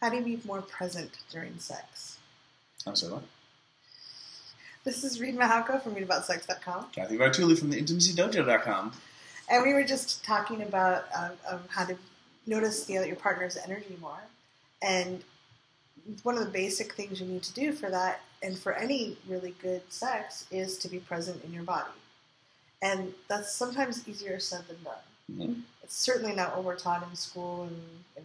How do you be more present during sex? I'm sorry, what? This is Reid from inaudible.the. Cathy from the intimacydojo.com. And we were just talking about how to notice your partner's energy more. And one of the basic things you need to do for that, and for any really good sex, is to be present in your body. And that's sometimes easier said than done. Mm-hmm. It's certainly not what we're taught in school, and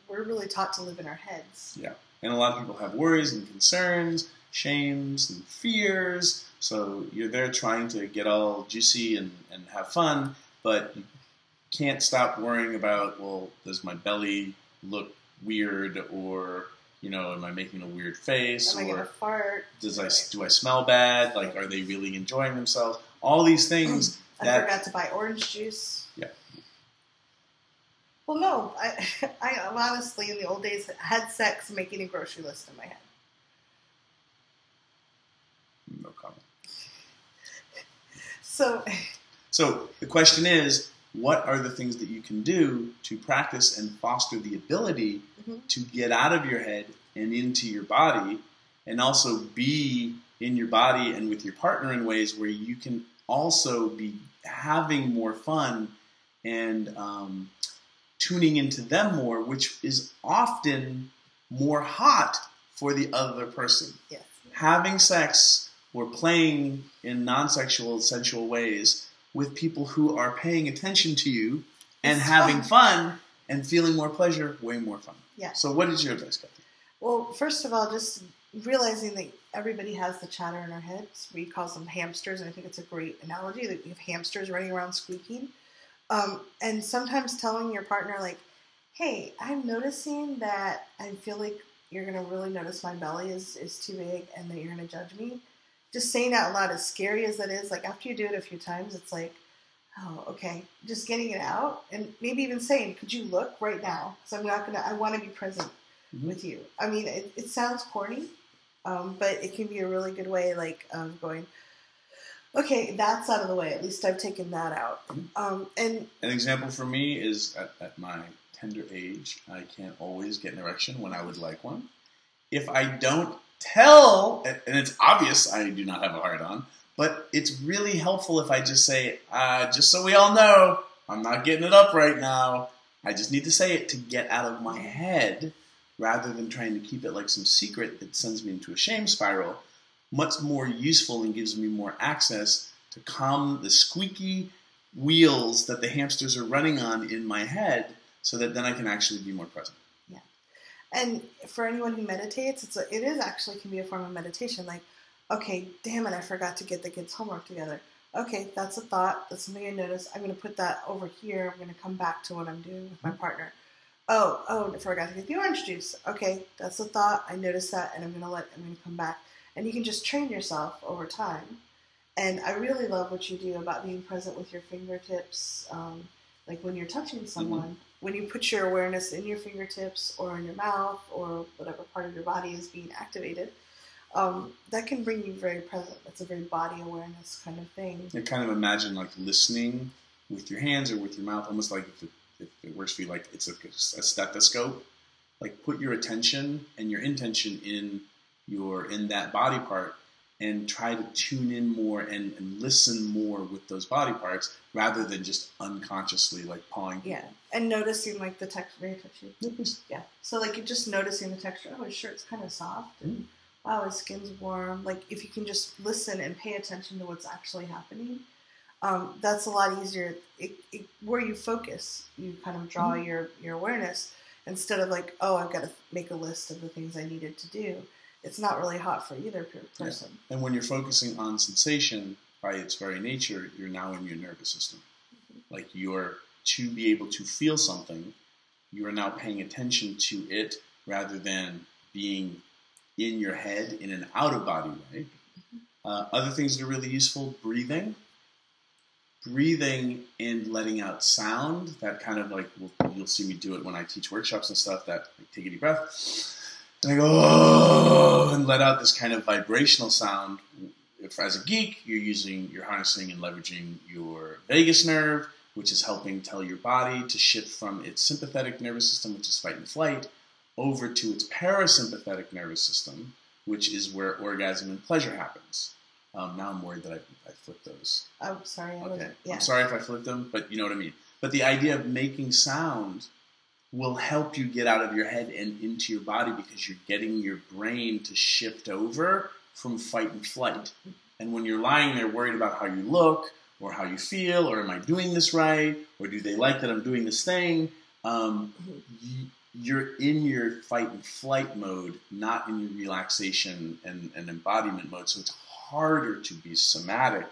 we're really taught to live in our heads. Yeah, and a lot of people have worries and concerns, shames and fears. So you're there trying to get all juicy and have fun, but you can't stop worrying about, well, does my belly look weird, or am I making a weird face, am I gonna fart? Do I smell bad? Like, are they really enjoying themselves? All these things. I forgot to buy orange juice. Yeah. Well, no, I honestly, in the old days, had sex making a grocery list in my head. No comment. So the question is, what are the things that you can do to practice and foster the ability to get out of your head and into your body, and also be in your body and with your partner in ways where you can also be having more fun and tuning into them more, which is often more hot for the other person. Yes. Having sex or playing in non-sexual, sensual ways with people who are paying attention to you and having fun and feeling more pleasure, way more fun. Yeah. So what is your advice, Cathy? Well, first of all, just realizing that everybody has the chatter in our heads. Reid calls them hamsters, and I think it's a great analogy that you have hamsters running around squeaking. And sometimes telling your partner, like, hey, I'm noticing that I feel like you're going to really notice my belly is too big and that you're going to judge me. Just saying out loud, as scary as that is, like after you do it a few times, it's like, oh, okay. Just getting it out, and maybe even saying, could you look right now? So I want to be present with you. I mean, it sounds corny, but it can be a really good way, like going, okay, that's out of the way. At least I've taken that out. And an example for me is at my tender age, I can't always get an erection when I would like one. If I don't tell, and it's obvious I do not have a hard-on, but it's really helpful if I just say, just so we all know, I'm not getting it up right now. I just need to say it to get out of my head, rather than trying to keep it like some secret that sends me into a shame spiral. Much more useful and gives me more access to calm the squeaky wheels that the hamsters are running on in my head, so that then I can actually be more present. Yeah. And for anyone who meditates, it actually can be a form of meditation. Like, okay, damn it, I forgot to get the kids' homework together. Okay, that's a thought. That's something I noticed. I'm going to put that over here. I'm going to come back to what I'm doing with my partner. Oh, I forgot to get the orange juice. Okay, that's a thought. I noticed that, and I'm going to come back. And you can just train yourself over time. And I really love what you do about being present with your fingertips. Like when you're touching someone, when you put your awareness in your fingertips or in your mouth or whatever part of your body is being activated, that can bring you very present. That's a very body awareness kind of thing. I kind of imagine like listening with your hands or with your mouth, almost like if it works for you, like it's a stethoscope. Like put your attention and your intention in that body part, and try to tune in more and listen more with those body parts, rather than just unconsciously like pawing. Yeah, and noticing like the texture. Very touchy. Yeah. So like you're just noticing the texture. Oh, his shirt's kind of soft, and wow, his skin's warm. Like if you can just listen and pay attention to what's actually happening, that's a lot easier. Where you focus, you kind of draw your awareness, instead of like, oh, I've got to make a list of the things I needed to do. It's not really hot for either person. Yeah. And when you're focusing on sensation, by its very nature, you're now in your nervous system. Like to be able to feel something, you are now paying attention to it, rather than being in your head in an out-of-body way. Other things that are really useful, breathing and letting out sound. That kind of like, you'll see me do it when I teach workshops and stuff, that like, take a deep breath. And I go, oh, and let out this kind of vibrational sound. If as a geek, you're harnessing and leveraging your vagus nerve, which is helping tell your body to shift from its sympathetic nervous system, which is fight and flight, over to its parasympathetic nervous system, which is where orgasm and pleasure happens. Now I'm worried that I flipped those. Oh, sorry. Okay. Yeah. I'm sorry if I flipped them, but you know what I mean. But the idea of making sound will help you get out of your head and into your body because you're getting your brain to shift over from fight and flight. And when you're lying there worried about how you look or how you feel or am I doing this right or do they like that I'm doing this thing, you're in your fight and flight mode, not in your relaxation and embodiment mode. So it's harder to be somatic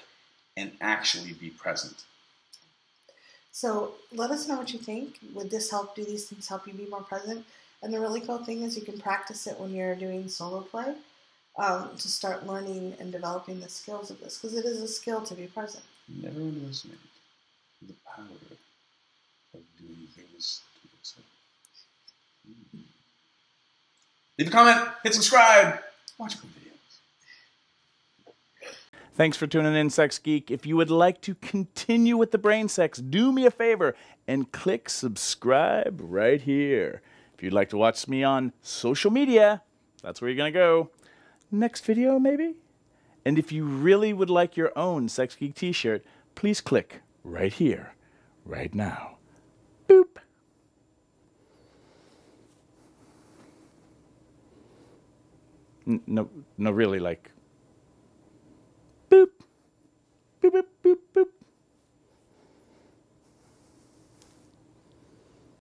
and actually be present. So let us know what you think. Would this help? Do these things help you be more present? And the really cool thing is you can practice it when you're doing solo play to start learning and developing the skills of this, because it is a skill to be present. Never underestimate the power of doing things to yourself. Leave a comment, hit subscribe, watch more videos. Thanks for tuning in, Sex Geek. If you would like to continue with the brain sex, do me a favor and click subscribe right here. If you'd like to watch me on social media, that's where you're going to go. Next video, maybe? And if you really would like your own Sex Geek t-shirt, please click right here, right now. Boop. No, really, like...